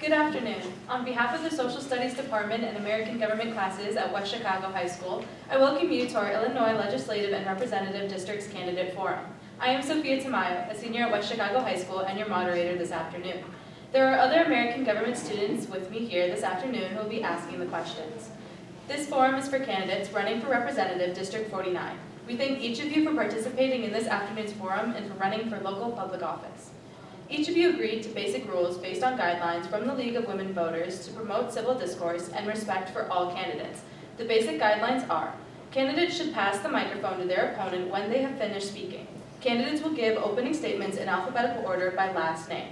Good afternoon. On behalf of the Social Studies Department and American Government classes at West Chicago High School, I welcome you to our Illinois Legislative and Representative Districts Candidate Forum. I am Sophia Tamayo, a senior at West Chicago High School and your moderator this afternoon. There are other American Government students with me here this afternoon who will be asking the questions. This forum is for candidates running for Representative District 49. We thank each of you for participating in this afternoon's forum and for running for local public office. Each of you agreed to basic rules based on guidelines from the League of Women Voters to promote civil discourse and respect for all candidates. The basic guidelines are: candidates should pass the microphone to their opponent when they have finished speaking. Candidates will give opening statements in alphabetical order by last name.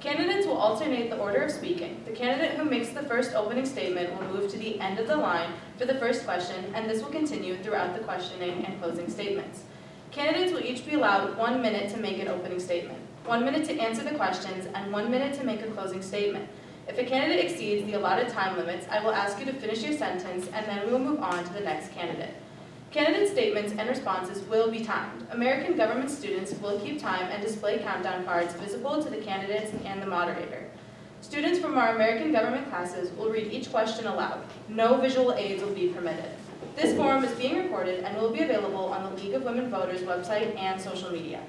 Candidates will alternate the order of speaking. The candidate who makes the first opening statement will move to the end of the line for the first question, and this will continue throughout the questioning and closing statements. Candidates will each be allowed 1 minute to make an opening statement, 1 minute to answer the questions, and 1 minute to make a closing statement. If a candidate exceeds the allotted time limits, I will ask you to finish your sentence, and then we will move on to the next candidate. Candidate statements and responses will be timed. American Government students will keep time and display countdown cards visible to the candidates and the moderator. Students from our American Government classes will read each question aloud. No visual aids will be permitted. This forum is being recorded and will be available on the League of Women Voters website and social media.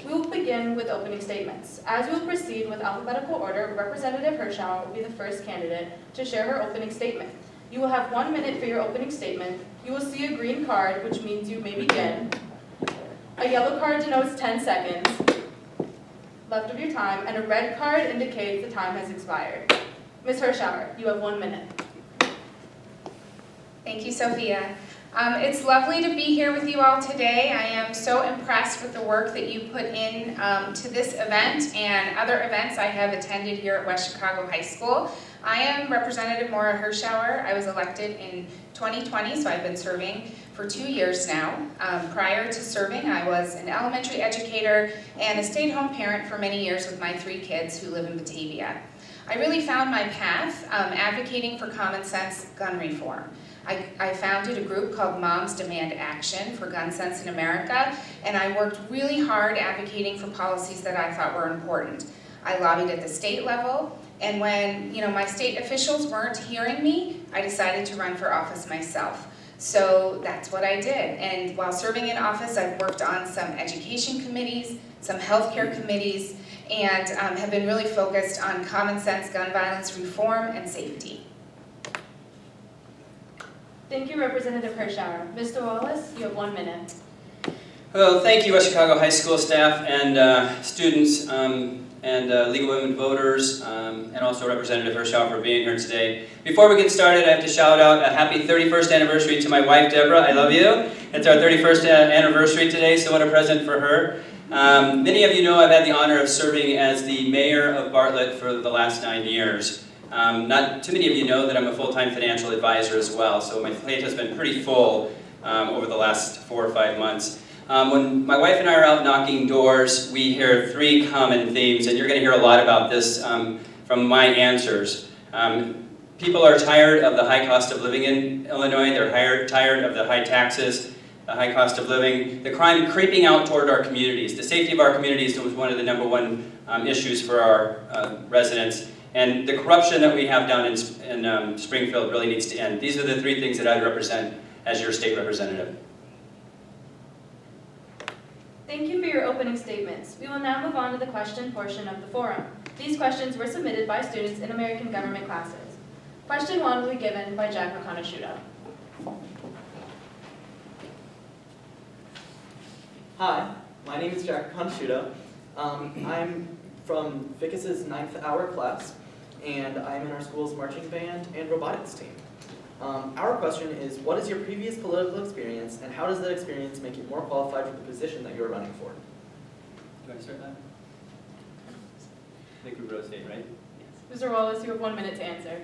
We will begin with opening statements. As we will proceed with alphabetical order, Representative Hirschauer will be the first candidate to share her opening statement. You will have 1 minute for your opening statement. You will see a green card, which means you may begin. A yellow card denotes 10 seconds left of your time, and a red card indicates the time has expired. Ms. Hirschauer, you have 1 minute. Thank you, Sophia. It's lovely to be here with you all today. I am so impressed with the work that you put in to this event and other events I have attended here at West Chicago High School. I am Representative Maura Hirschauer. I was elected in 2020, so I've been serving for 2 years now. Prior to serving, I was an elementary educator and a stay-at-home parent for many years with my 3 kids who live in Batavia. I really found my path advocating for common sense gun reform. I founded a group called Moms Demand Action for Gun Sense in America, and I worked really hard advocating for policies that I thought were important. I lobbied at the state level, and when my state officials weren't hearing me, I decided to run for office myself. So that's what I did, and while serving in office, I've worked on some education committees, some healthcare committees, and have been really focused on common sense gun violence reform and safety. Thank you, Representative Hirschauer. Mr. Wallace, you have 1 minute. Well, thank you, West Chicago High School staff and students and League of Women Voters, and also Representative Hirschauer for being here today. Before we get started, I have to shout out a happy 31st anniversary to my wife, Deborah. I love you. It's our 31st anniversary today, so what a present for her. Many of you know I've had the honor of serving as the mayor of Bartlett for the last 9 years. Not too many of you know that I'm a full-time financial advisor as well, so my plate has been pretty full over the last 4 or 5 months. When my wife and I are out knocking doors, we hear 3 common themes, and you're going to hear a lot about this from my answers. People are tired of the high cost of living in Illinois. They're tired of the high taxes, the high cost of living, the crime creeping out toward our communities. The safety of our communities was one of the #1 issues for our residents. And the corruption that we have down in Springfield really needs to end. These are the 3 things that I represent as your state representative. Thank you for your opening statements. We will now move on to the question portion of the forum. These questions were submitted by students in American Government classes. Question 1 will be given by Jack Riconosciuto. Hi, my name is Jack Riconosciuto. I'm from Vicus's 9th hour class, and I'm in our school's marching band and robotics team. Our question is, what is your previous political experience, and how does that experience make you more qualified for the position that you're running for? Do I start that? I think we rotate, right? Mr. Wallace, you have 1 minute to answer.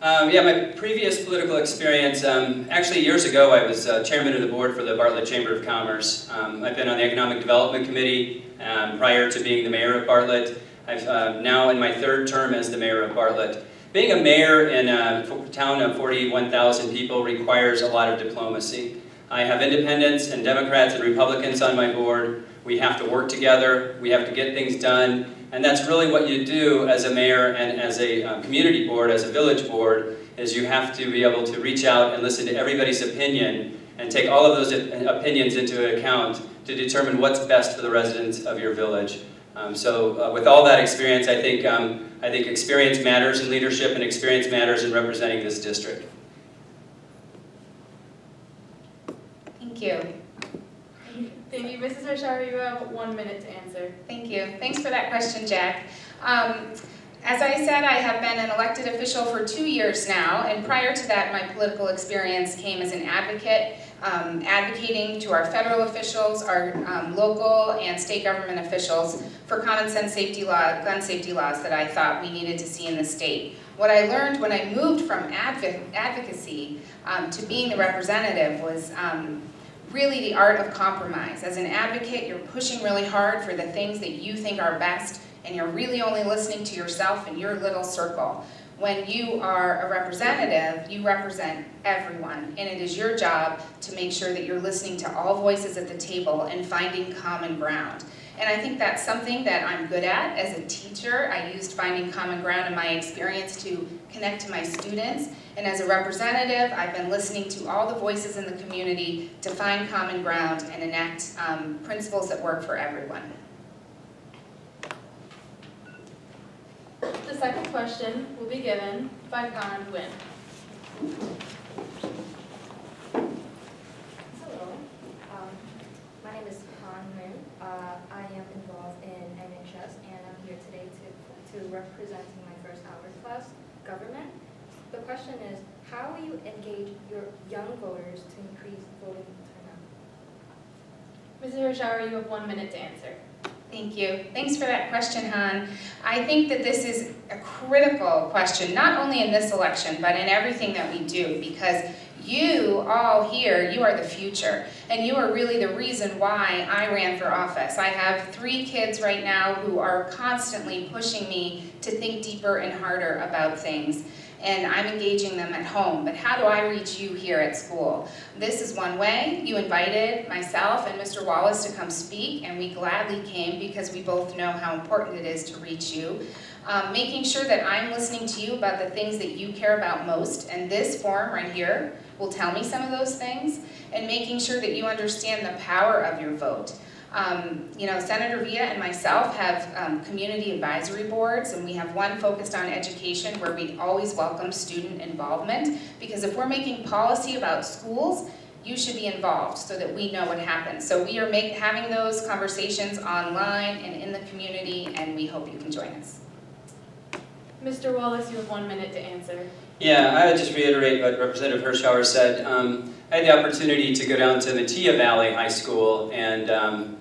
Yeah, my previous political experience, actually years ago I was chairman of the board for the Bartlett Chamber of Commerce. I've been on the Economic Development Committee prior to being the mayor of Bartlett. I'm now in my 3rd term as the mayor of Bartlett. Being a mayor in a town of 41,000 people requires a lot of diplomacy. I have independents and Democrats and Republicans on my board. We have to work together. We have to get things done. And that's really what you do as a mayor and as a community board, as a village board, is you have to be able to reach out and listen to everybody's opinion and take all of those opinions into account to determine what's best for the residents of your village. So with all that experience, I think experience matters in leadership and experience matters in representing this district. Thank you. Thank you. Mrs. Hirschauer, you have 1 minute to answer. Thank you. Thanks for that question, Jack. As I said, I have been an elected official for 2 years now, and prior to that, my political experience came as an advocate, advocating to our federal officials, our local and state government officials for common sense gun safety laws that I thought we needed to see in the state. What I learned when I moved from advocacy to being the representative was really the art of compromise. As an advocate, you're pushing really hard for the things that you think are best, and you're really only listening to yourself and your little circle. When you are a representative, you represent everyone, and it is your job to make sure that you're listening to all voices at the table and finding common ground. And I think that's something that I'm good at as a teacher. I used finding common ground in my experience to connect to my students. And as a representative, I've been listening to all the voices in the community to find common ground and enact principles that work for everyone. The second question will be given by Khan Nguyen. Hello, my name is Han Nguyen. I am involved in NHS and I'm here today to representing my first hour class, government. The question is, how will you engage your young voters to increase voting turnout? Mrs. Hirschauer, you have 1 minute to answer. Thank you. Thanks for that question, Han. I think that this is a critical question, not only in this election, but in everything that we do, because you all here, you are the future, and you are really the reason why I ran for office. I have 3 kids right now who are constantly pushing me to think deeper and harder about things. And I'm engaging them at home, but how do I reach you here at school? This is one way. You invited myself and Mr. Wallace to come speak, and we gladly came because we both know how important it is to reach you. Making sure that I'm listening to you about the things that you care about most, and this forum right here will tell me some of those things, and making sure that you understand the power of your vote. Senator Villa and myself have community advisory boards, and we have one focused on education where we always welcome student involvement, because if we're making policy about schools, you should be involved so that we know what happens. So we are having those conversations online and in the community, and we hope you can join us. Mr. Wallace, you have 1 minute to answer. Yeah, I would just reiterate what Representative Hirschauer said. I had the opportunity to go down to Mattia Valley High School and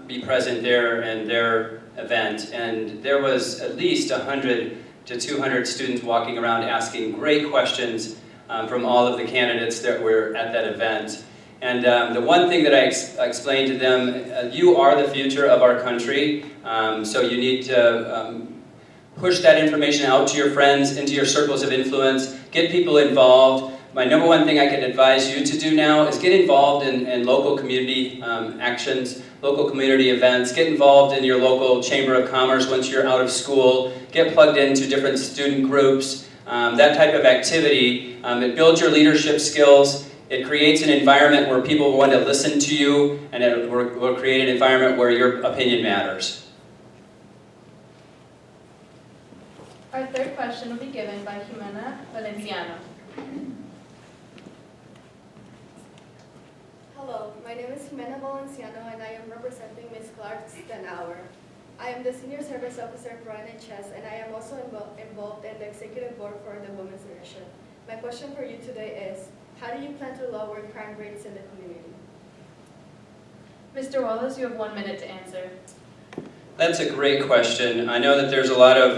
be present there in their event, and there was at least 100 to 200 students walking around asking great questions from all of the candidates that were at that event. And the one thing that I explained to them, you are the future of our country, so you need to push that information out to your friends, into your circles of influence, get people involved. My number one thing I can advise you to do now is get involved in local community actions, local community events, get involved in your local Chamber of Commerce once you're out of school, get plugged into different student groups, that type of activity. It builds your leadership skills, it creates an environment where people want to listen to you, and it will create an environment where your opinion matters. Our third question will be given by Jimena Valenciano. Hello, my name is Jimena Valenciano and I am representing Ms. Clark Stenauer. I am the Senior Service Officer for NHS and I am also involved in the Executive Board for the Women's Division. My question for you today is, how do you plan to lower crime rates in the community? Mr. Wallace, you have 1 minute to answer. That's a great question. I know that there's a lot of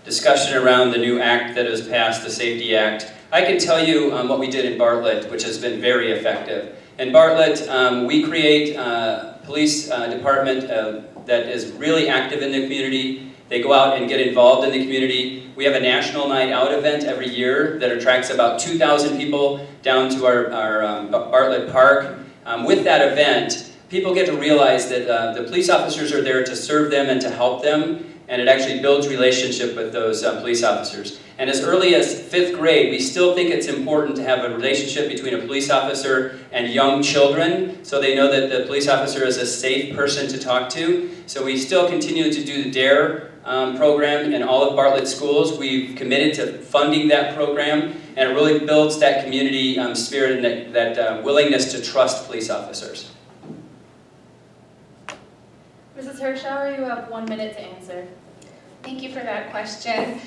discussion around the new act that has passed, the Safety Act. I can tell you what we did in Bartlett, which has been very effective. In Bartlett, we create a police department that is really active in the community. They go out and get involved in the community. We have a National Night Out event every year that attracts about 2,000 people down to our Bartlett Park. With that event, people get to realize that the police officers are there to serve them and to help them, and it actually builds relationship with those police officers. And as early as 5th grade, we still think it's important to have a relationship between a police officer and young children, so they know that the police officer is a safe person to talk to. So we still continue to do the DARE program in all of Bartlett schools. We've committed to funding that program, and it really builds that community spirit and that willingness to trust police officers. Mrs. Hirschauer, you have 1 minute to answer. Thank you for that question.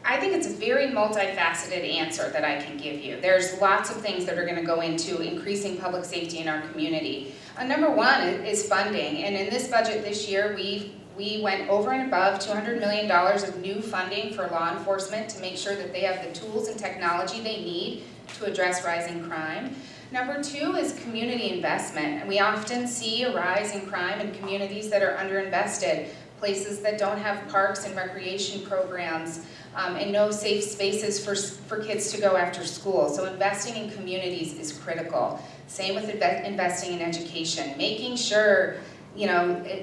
I think it's a very multifaceted answer that I can give you. There's lots of things that are going to go into increasing public safety in our community. Number one is funding, and in this budget this year, we went over and above $200 million of new funding for law enforcement to make sure that they have the tools and technology they need to address rising crime. Number two is community investment, and we often see a rise in crime in communities that are underinvested, places that don't have parks and recreation programs, and no safe spaces for kids to go after school. So investing in communities is critical. Same with investing in education, making sure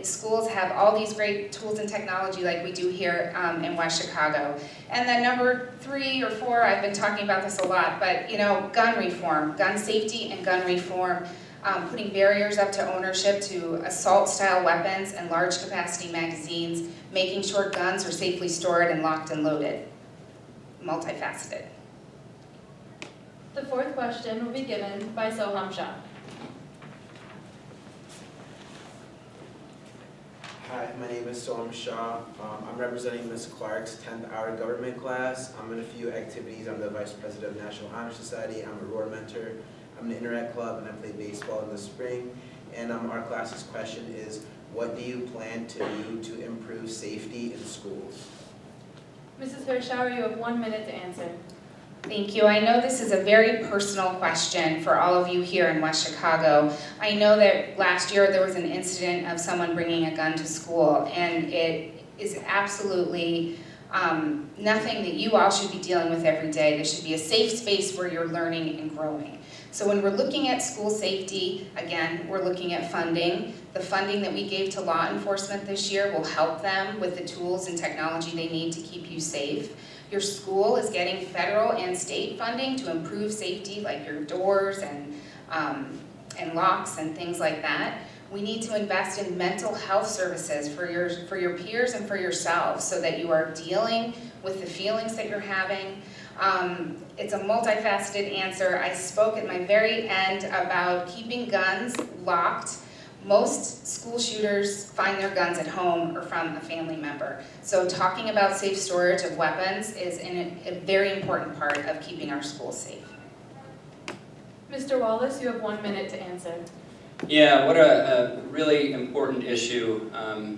schools have all these great tools and technology like we do here in West Chicago. And then number 3 or 4, I've been talking about this a lot, but gun reform, gun safety and gun reform, putting barriers up to ownership to assault-style weapons and large-capacity magazines, making sure guns are safely stored and locked and loaded. Multifaceted. The 4th question will be given by Soham Shah. Hi, my name is Soham Shah. I'm representing Ms. Clark's 10th hour government class. I'm in a few activities. I'm the Vice President of National Honor Society. I'm a Roar Mentor. I'm in the Interact Club, and I play baseball in the spring. And our class's question is, what do you plan to do to improve safety in schools? Mrs. Hirschauer, you have 1 minute to answer. Thank you. I know this is a very personal question for all of you here in West Chicago. I know that last year there was an incident of someone bringing a gun to school, and it is absolutely nothing that you all should be dealing with every day. There should be a safe space where you're learning and growing. So when we're looking at school safety, again, we're looking at funding. The funding that we gave to law enforcement this year will help them with the tools and technology they need to keep you safe. Your school is getting federal and state funding to improve safety, like your doors and locks and things like that. We need to invest in mental health services for your peers and for yourselves so that you are dealing with the feelings that you're having. It's a multifaceted answer. I spoke at my very end about keeping guns locked. Most school shooters find their guns at home or from a family member. So talking about safe storage of weapons is a very important part of keeping our schools safe. Mr. Wallace, you have 1 minute to answer. Yeah, what a really important issue,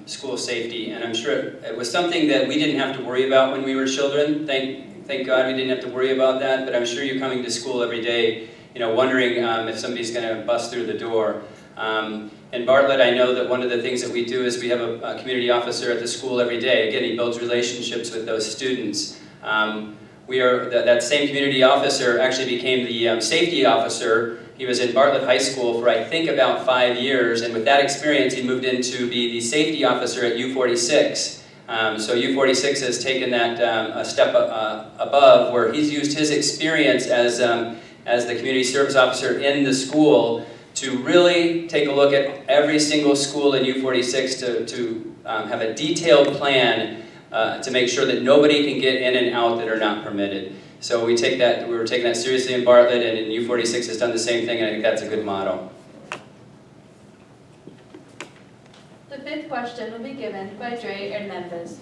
school safety, and I'm sure it was something that we didn't have to worry about when we were children. Thank God we didn't have to worry about that, but I'm sure you're coming to school every day, wondering if somebody's going to bust through the door. In Bartlett, I know that one of the things that we do is we have a community officer at the school every day. Again, he builds relationships with those students. That same community officer actually became the safety officer. He was in Bartlett High School for I think about 5 years, and with that experience he moved in to be the safety officer at U46. So U46 has taken that a step above, where he's used his experience as the community service officer in the school to really take a look at every single school in U46 to have a detailed plan to make sure that nobody can get in and out that are not permitted. So we were taking that seriously in Bartlett, and in U46 has done the same thing, and I think that's a good model. The 5th question will be given by Dre Hernandez.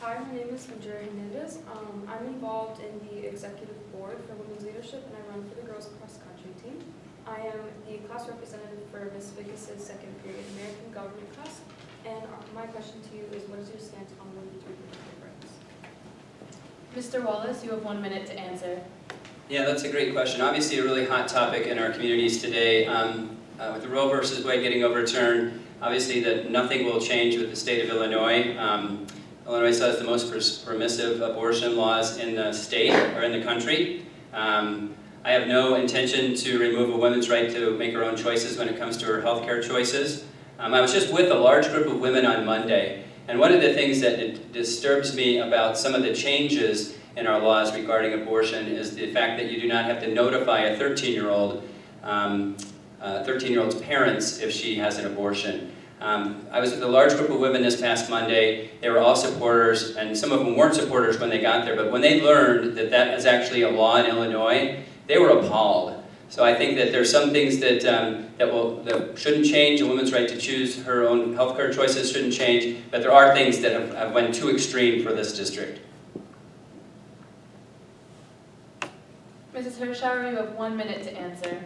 Hi, my name is Maura Hirschauer. I'm involved in the executive board for women's leadership, and I run for the girls cross country team. I am the class representative for Ms. Vickis' second period American government class, and my question to you is, what is your stance on women's reproductive rights? Mr. Wallace, you have 1 minute to answer. Yeah, that's a great question. Obviously a really hot topic in our communities today. With the Roe versus Wade getting overturned, obviously that nothing will change with the state of Illinois. Illinois still has the most permissive abortion laws in the state or in the country. I have no intention to remove a woman's right to make her own choices when it comes to her healthcare choices. I was just with a large group of women on Monday, and one of the things that disturbs me about some of the changes in our laws regarding abortion is the fact that you do not have to notify a 13-year-old's parents if she has an abortion. I was with a large group of women this past Monday. They were all supporters, and some of them weren't supporters when they got there, but when they learned that that is actually a law in Illinois, they were appalled. So I think that there's some things that, that shouldn't change. A woman's right to choose her own healthcare choices shouldn't change, but there are things that have went too extreme for this district. Mrs. Hirschauer, you have 1 minute to answer.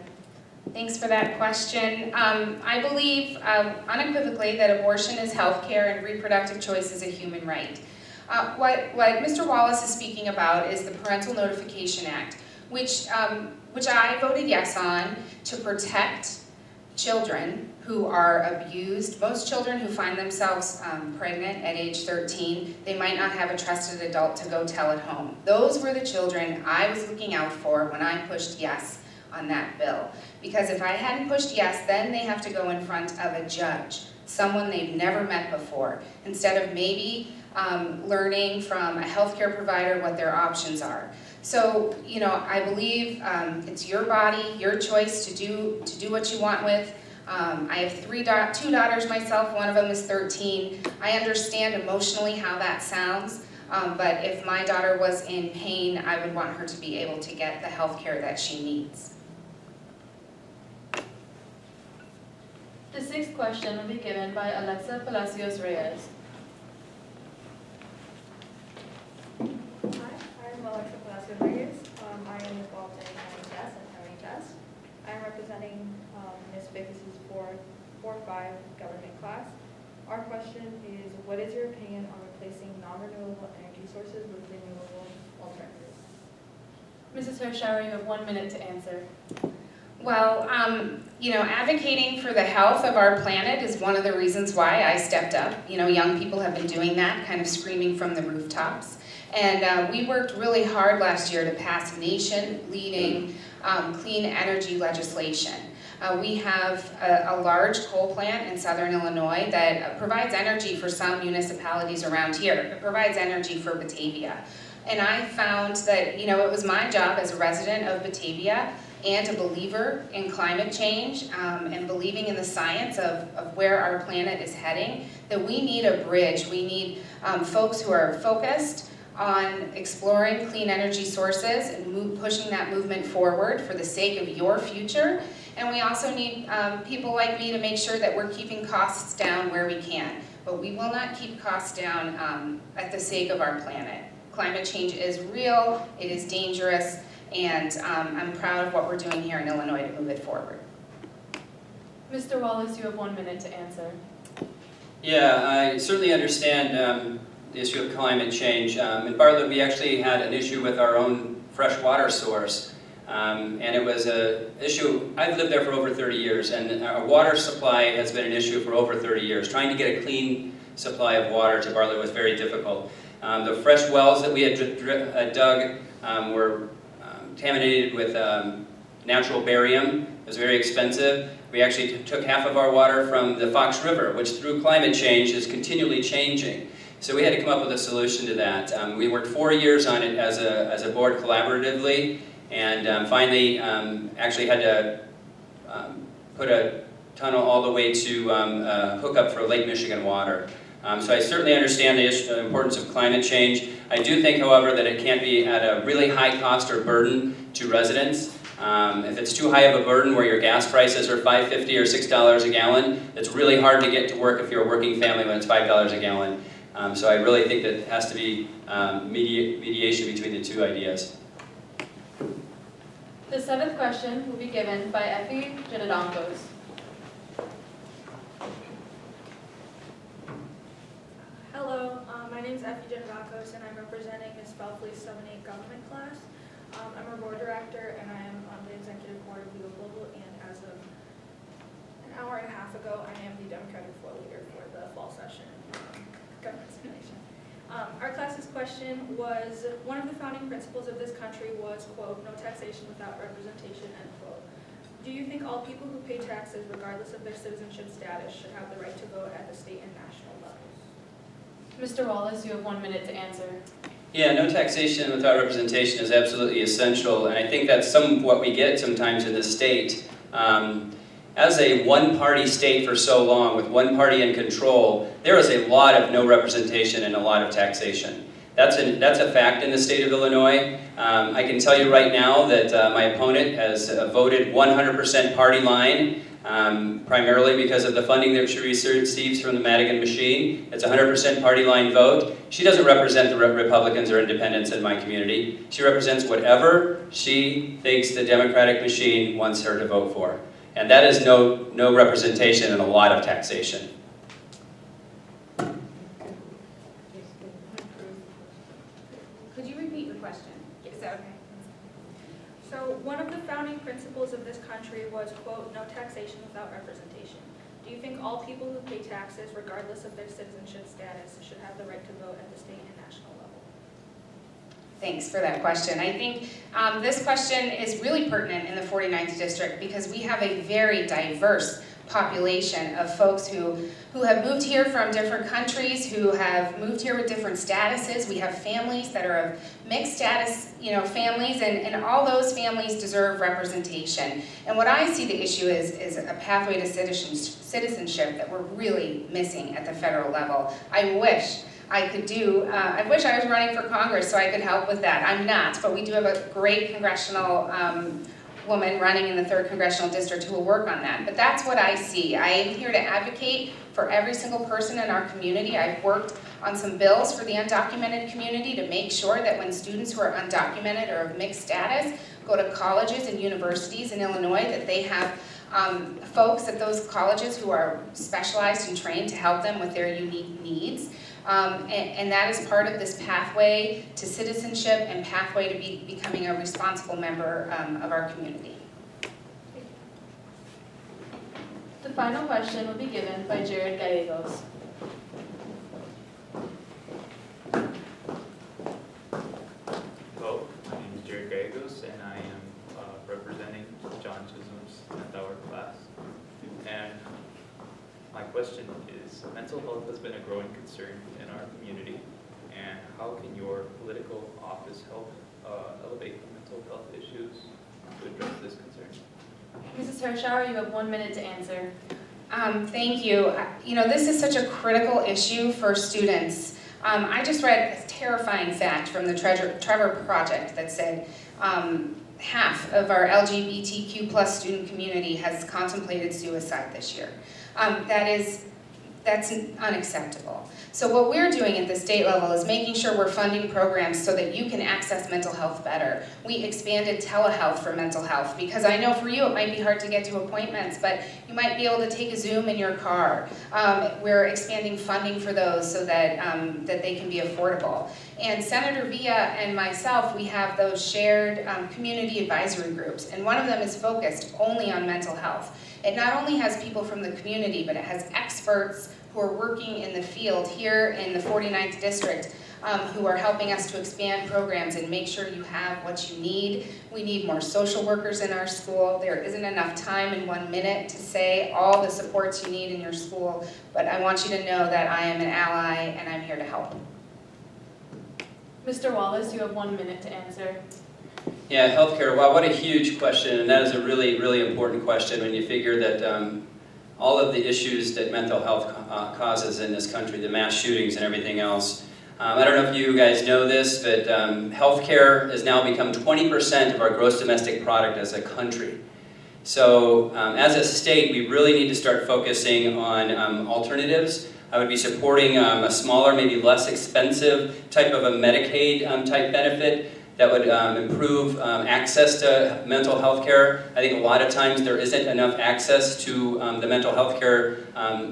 Thanks for that question. I believe unequivocally that abortion is health care and reproductive choice is a human right. What Mr. Wallace is speaking about is the Parental Notification Act, which I voted yes on to protect children who are abused. Most children who find themselves pregnant at age 13, they might not have a trusted adult to go tell at home. Those were the children I was looking out for when I pushed yes on that bill. Because if I hadn't pushed yes, then they have to go in front of a judge, someone they've never met before, instead of maybe learning from a healthcare provider what their options are. So, you know, I believe it's your body, your choice to do what you want with. I have two daughters myself, one of them is 13. I understand emotionally how that sounds, but if my daughter was in pain, I would want her to be able to get the health care that she needs. The 6th question will be given by Alexa Palacios Reyes. Hi, I'm Alexa Palacios Reyes. I am involved in NHS and MHS. I'm representing Ms. Vickers' 4-5 government class. Our question is, what is your opinion on replacing non-renewable energy sources with renewable alternatives? Mrs. Hirschauer, you have 1 minute to answer. Well, you know, advocating for the health of our planet is one of the reasons why I stepped up. You know, young people have been doing that, kind of screaming from the rooftops. And we worked really hard last year to pass nation-leading clean energy legislation. We have a large coal plant in southern Illinois that provides energy for some municipalities around here. It provides energy for Batavia. And I found that, you know, it was my job as a resident of Batavia and a believer in climate change and believing in the science of where our planet is heading, that we need a bridge. We need folks who are focused on exploring clean energy sources and pushing that movement forward for the sake of your future. And we also need people like me to make sure that we're keeping costs down where we can. But we will not keep costs down at the sake of our planet. Climate change is real, it is dangerous, and I'm proud of what we're doing here in Illinois to move it forward. Mr. Wallace, you have 1 minute to answer. Yeah, I certainly understand the issue of climate change. In Bartlett, we actually had an issue with our own fresh water source. And it was an issue, I've lived there for over 30 years, and our water supply has been an issue for over 30 years. Trying to get a clean supply of water to Bartlett was very difficult. The fresh wells that we had dug were contaminated with natural barium. It was very expensive. We actually took half of our water from the Fox River, which through climate change is continually changing. So we had to come up with a solution to that. We worked 4 years on it as a board collaboratively, and finally actually had to put a tunnel all the way to hook up for Lake Michigan water. So I certainly understand the importance of climate change. I do think, however, that it can't be at a really high cost or burden to residents. If it's too high of a burden where your gas prices are $5.50 or $6 a gallon, it's really hard to get to work if you're a working family when it's $5 a gallon. So I really think that it has to be mediation between the two ideas. The 7th question will be given by Effie Genedonkos. Hello, my name is Effie Genedonkos and I'm representing Ms. Belfley's 7-8 government class. I'm a board director and I am on the executive board of Legal Global, and as of an hour and a half ago, I am the Democratic floor leader for the fall session government simulation. Our class's question was, one of the founding principles of this country was, quote, no taxation without representation, end quote. Do you think all people who pay taxes, regardless of their citizenship status, should have the right to vote at the state and national levels? Mr. Wallace, you have 1 minute to answer. Yeah, no taxation without representation is absolutely essential, and I think that's some of what we get sometimes in this state. As a one-party state for so long, with one party in control, there is a lot of no representation and a lot of taxation. That's a fact in the state of Illinois. I can tell you right now that my opponent has voted 100% party line, primarily because of the funding that she receives from the Madigan machine. It's a 100% party line vote. She doesn't represent the Republicans or independents in my community. She represents whatever she thinks the Democratic machine wants her to vote for. And that is no representation and a lot of taxation. Could you repeat the question? Is that okay? So one of the founding principles of this country was, quote, no taxation without representation. Do you think all people who pay taxes, regardless of their citizenship status, should have the right to vote at the state and national level? Thanks for that question. I think this question is really pertinent in the 49th District because we have a very diverse population of folks who have moved here from different countries, who have moved here with different statuses. We have families that are of mixed status, families, and all those families deserve representation. And what I see the issue is a pathway to citizenship that we're really missing at the federal level. I wish I was running for Congress so I could help with that. I'm not, but we do have a great congressional woman running in the 3rd Congressional District who will work on that. But that's what I see. I am here to advocate for every single person in our community. I've worked on some bills for the undocumented community to make sure that when students who are undocumented or of mixed status go to colleges and universities in Illinois, that they have folks at those colleges who are specialized and trained to help them with their unique needs. And that is part of this pathway to citizenship and pathway to becoming a responsible member of our community. The final question will be given by Jared Gallegos. Hello, my name is Jared Gallegos, and I am representing John Chisholm's 10th hour class. And my question is, mental health has been a growing concern in our community, and how can your political office help elevate mental health issues to address this concern? Mrs. Hirschauer, you have 1 minute to answer. Thank you. This is such a critical issue for students. I just read a terrifying fact from the Trevor Project that said half of our LGBTQ+ student community has contemplated suicide this year. That's unacceptable. So what we're doing at the state level is making sure we're funding programs so that you can access mental health better. We expanded telehealth for mental health because I know for you it might be hard to get to appointments, but you might be able to take a Zoom in your car. We're expanding funding for those so that they can be affordable. And Senator Villa and myself, we have those shared community advisory groups, and one of them is focused only on mental health. It not only has people from the community, but it has experts who are working in the field here in the 49th District who are helping us to expand programs and make sure you have what you need. We need more social workers in our school. There isn't enough time in 1 minute to say all the supports you need in your school, but I want you to know that I am an ally and I'm here to help. Mr. Wallace, you have 1 minute to answer. Yeah, healthcare, wow, what a huge question, and that is a really, really important question when you figure that all of the issues that mental health causes in this country, the mass shootings and everything else. I don't know if you guys know this, but healthcare has now become 20% of our gross domestic product as a country. So as a state, we really need to start focusing on alternatives. I would be supporting a smaller, maybe less expensive type of a Medicaid type benefit that would improve access to mental health care. I think a lot of times there isn't enough access to the mental health care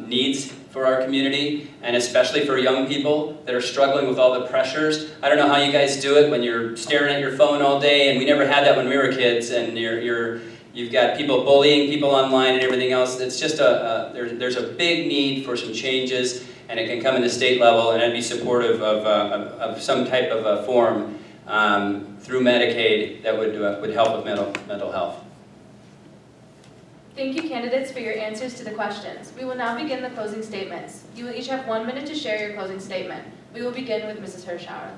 needs for our community, and especially for young people that are struggling with all the pressures. I don't know how you guys do it when you're staring at your phone all day, and we never had that when we were kids, and you're You've got people bullying people online and everything else. It's just there's a big need for some changes, and it can come in the state level, and I'd be supportive of some type of a form through Medicaid that would help with mental health. Thank you, candidates, for your answers to the questions. We will now begin the closing statements. You will each have 1 minute to share your closing statement. We will begin with Mrs. Hirschauer.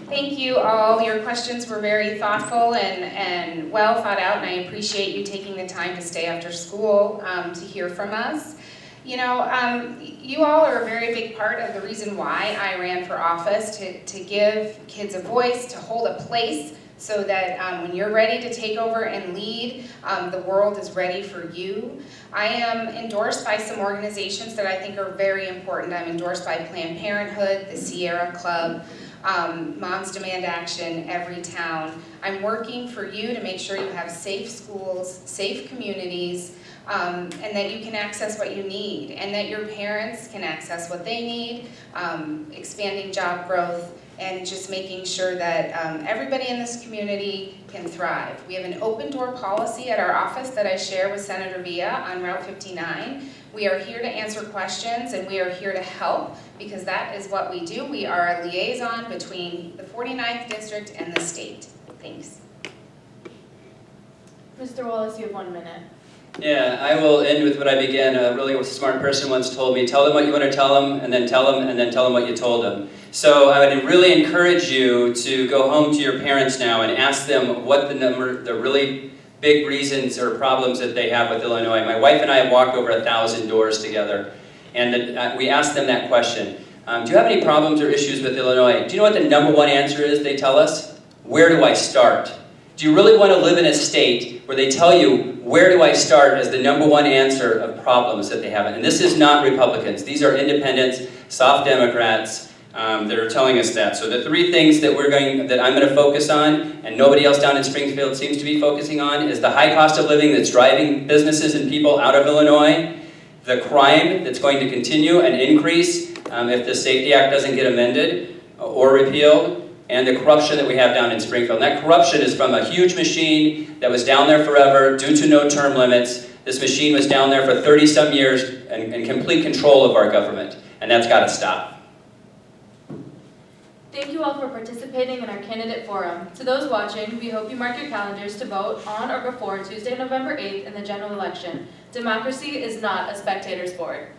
Thank you all. Your questions were very thoughtful and well thought out, and I appreciate you taking the time to stay after school to hear from us. You know, you all are a very big part of the reason why I ran for office, to give kids a voice, to hold a place, so that when you're ready to take over and lead, the world is ready for you. I am endorsed by some organizations that I think are very important. I'm endorsed by Planned Parenthood, the Sierra Club, Moms Demand Action, Everytown. I'm working for you to make sure you have safe schools, safe communities, and that you can access what you need, and that your parents can access what they need, expanding job growth, and just making sure that everybody in this community can thrive. We have an open door policy at our office that I share with Senator Villa on Route 59. We are here to answer questions, and we are here to help, because that is what we do. We are a liaison between the 49th District and the state. Thanks. Mr. Wallace, you have 1 minute. Yeah, I will end with what I began. A really smart person once told me, tell them what you want to tell them, and then tell them, and then tell them what you told them. So I would really encourage you to go home to your parents now and ask them what the really big reasons or problems that they have with Illinois. My wife and I have walked over 1,000 doors together, and we asked them that question. Do you have any problems or issues with Illinois? Do you know what the #1 answer is they tell us? Where do I start? Do you really want to live in a state where they tell you, where do I start, as the #1 answer of problems that they have? And this is not Republicans. These are independents, soft Democrats that are telling us that. So the 3 things that I'm going to focus on, and nobody else down in Springfield seems to be focusing on, is the high cost of living that's driving businesses and people out of Illinois, the crime that's going to continue and increase if the Safety Act doesn't get amended or repealed, and the corruption that we have down in Springfield. And that corruption is from a huge machine that was down there forever due to no term limits. This machine was down there for 30-some years and complete control of our government, and that's got to stop. Thank you all for participating in our candidate forum. To those watching, we hope you mark your calendars to vote on or before Tuesday, November 8th in the general election. Democracy is not a spectator sport.